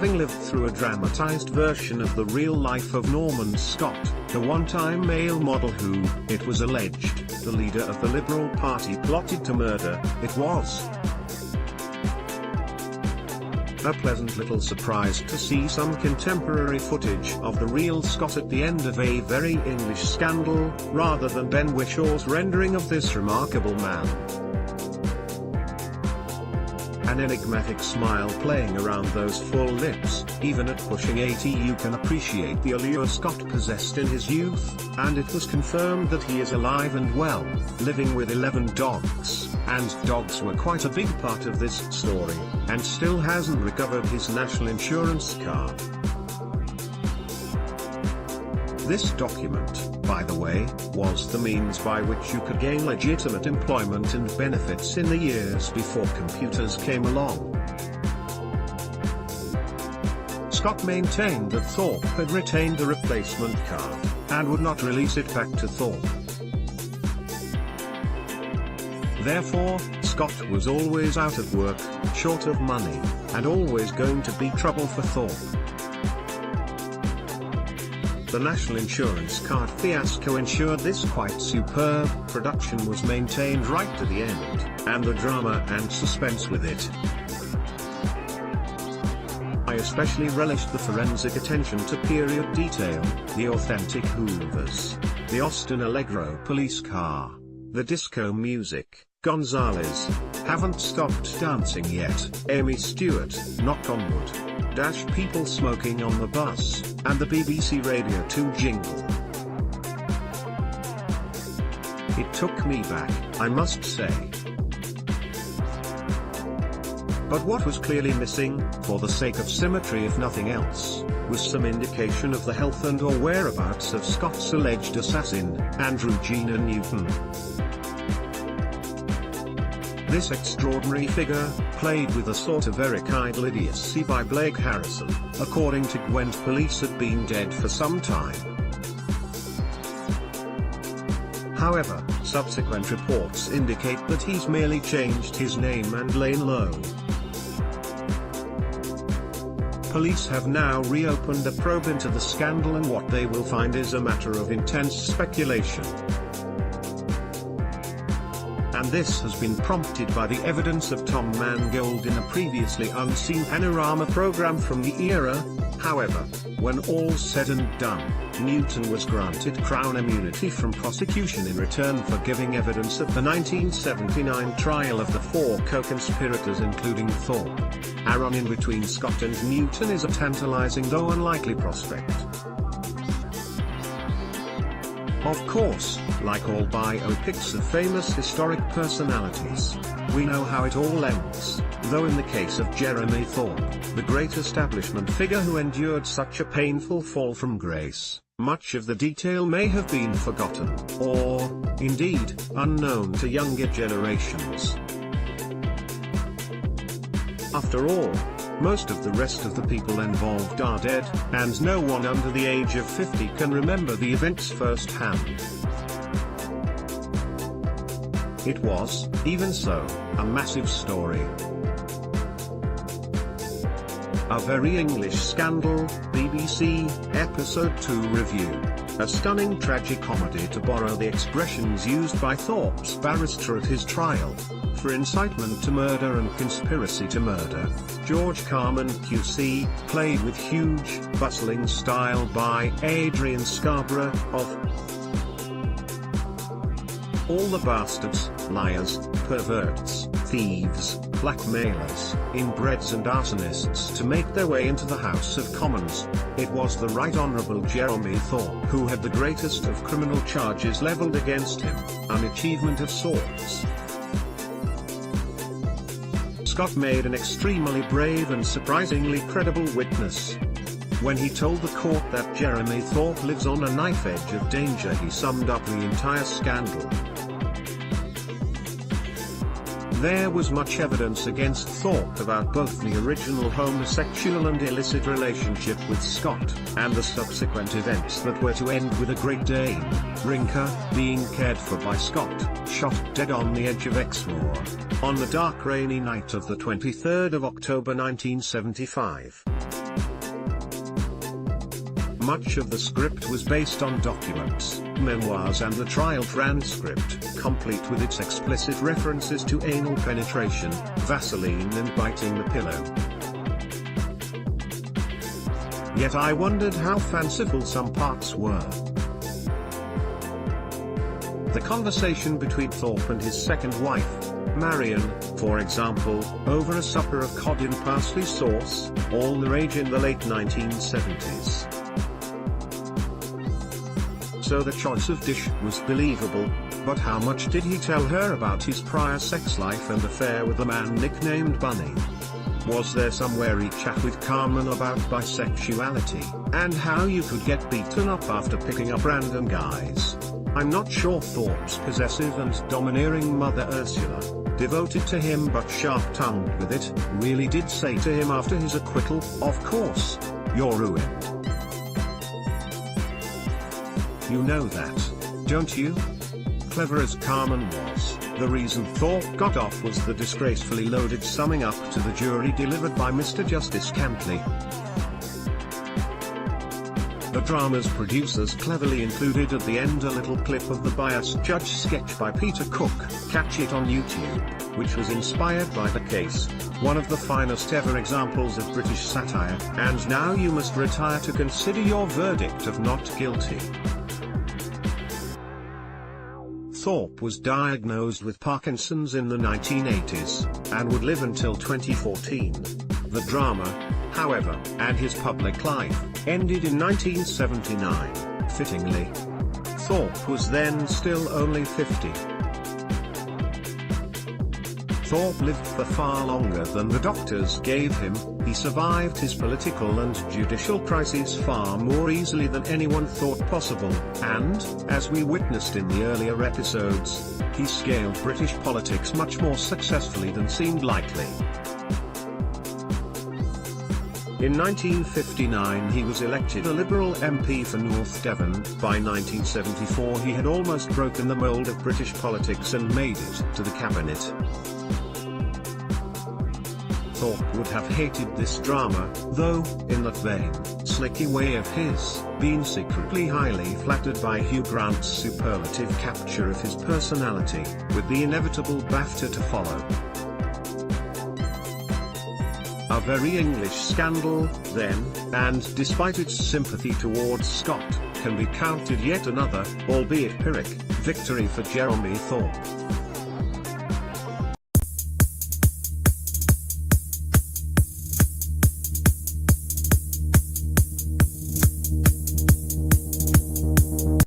having lived through a dramatised version of the real life of Norman Scott, the one-time male model who, it was alleged, the leader of the Liberal Party plotted to murder. It was a pleasant little surprise to see some contemporary footage of the real Scott at the end of a very English scandal, rather than Ben Whishaw's rendering of this remarkable man. An enigmatic smile playing around those full lips. Even at pushing 80 you can appreciate the allure Scott possessed in his youth, and it was confirmed that he is alive and well, living with 11 dogs, and dogs were quite a big part of this story, and still hasn't recovered his national insurance card. This document, by the way, was the means by which you could gain legitimate employment and benefits in the years before computers came along. Scott maintained that Thorpe had retained the replacement card, and would not release it back to Thorpe. Therefore, Scott was always out of work, short of money, and always going to be trouble for Thorpe. The national insurance card fiasco ensured this quite superb production was maintained right to the end, and the drama and suspense with it. I especially relished the forensic attention to period detail, the authentic Hoovers, the Austin Allegro police car, the disco music, Gonzalez, Haven't Stopped Dancing Yet, Amy Stewart, Knock on Wood, Dash people smoking on the bus, and the BBC Radio 2 jingle. It took me back, I must say. But what was clearly missing, for the sake of symmetry if nothing else, was some indication of the health and or whereabouts of Scott's alleged assassin, Andrew Gina Newton. This extraordinary figure, played with a sort of Eric-eyed idiocy by Blake Harrison, according to Gwent police had been dead for some time. However, subsequent reports indicate that he's merely changed his name and lain low. Police have now reopened a probe into the scandal, and what they will find is a matter of intense speculation. And this has been prompted by the evidence of Tom Mangold in a previously unseen panorama program from the era. However, when all's said and done, Newton was granted Crown immunity from prosecution in return for giving evidence at the 1979 trial of the four co-conspirators including Thorpe. A run-in between Scott and Newton is a tantalizing though unlikely prospect. Of course, like all biopics of famous historic personalities, we know how it all ends, though in the case of Jeremy Thorpe, the great establishment figure who endured such a painful fall from grace, much of the detail may have been forgotten, or, indeed, unknown to younger generations. After all, most of the rest of the people involved are dead, and no one under the age of 50 can remember the events firsthand. It was, even so, a massive story. A Very English Scandal, BBC, Episode 2 Review. A stunning tragicomedy, to borrow the expressions used by Thorpe's barrister at his trial, for incitement to murder and conspiracy to murder. George Carman QC, played with huge, bustling style by Adrian Scarborough, of all the bastards, liars, perverts, thieves, blackmailers, inbreds and arsonists to make their way into the House of Commons, it was the Right Honourable Jeremy Thorpe who had the greatest of criminal charges levelled against him, an achievement of sorts. Scott made an extremely brave and surprisingly credible witness. When he told the court that Jeremy Thorpe lives on a knife edge of danger, he summed up the entire scandal. There was much evidence against Thorpe about both the original homosexual and illicit relationship with Scott, and the subsequent events that were to end with a Great Dane, Rinker, being cared for by Scott, shot dead on the edge of Exmoor, on the dark rainy night of the 23rd of October 1975. Much of the script was based on documents, memoirs and the trial transcript, complete with its explicit references to anal penetration, Vaseline and biting the pillow. Yet I wondered how fanciful some parts were. The conversation between Thorpe and his second wife, Marion, for example, over a supper of cod in parsley sauce, all the rage in the late 1970s. So the choice of dish was believable, but how much did he tell her about his prior sex life and affair with a man nicknamed Bunny? Was there some wary chat with Carmen about bisexuality, and how you could get beaten up after picking up random guys? I'm not sure Thorpe's possessive and domineering mother Ursula, devoted to him but sharp-tongued with it, really did say to him after his acquittal, "Of course, you're ruined." You know that, don't you? Clever as Carmen was, the reason Thorpe got off was the disgracefully loaded summing up to the jury delivered by Mr. Justice Cantley. The drama's producers cleverly included at the end a little clip of the biased judge sketch by Peter Cook, catch it on YouTube, which was inspired by the case, one of the finest ever examples of British satire, and now you must retire to consider your verdict of not guilty. Thorpe was diagnosed with Parkinson's in the 1980s, and would live until 2014. The drama, however, and his public life, ended in 1979, fittingly. Thorpe was then still only 50. Thorpe lived for far longer than the doctors gave him, he survived his political and judicial crises far more easily than anyone thought possible, and, as we witnessed in the earlier episodes, he scaled British politics much more successfully than seemed likely. In 1959 he was elected a Liberal MP for North Devon. By 1974 he had almost broken the mould of British politics and made it to the cabinet. Thorpe would have hated this drama, though, in that vain, slicky way of his, been secretly highly flattered by Hugh Grant's superlative capture of his personality, with the inevitable Bafta to follow. A very English scandal, then, and despite its sympathy towards Scott, can be counted yet another, albeit Pyrrhic, victory for Jeremy Thorpe.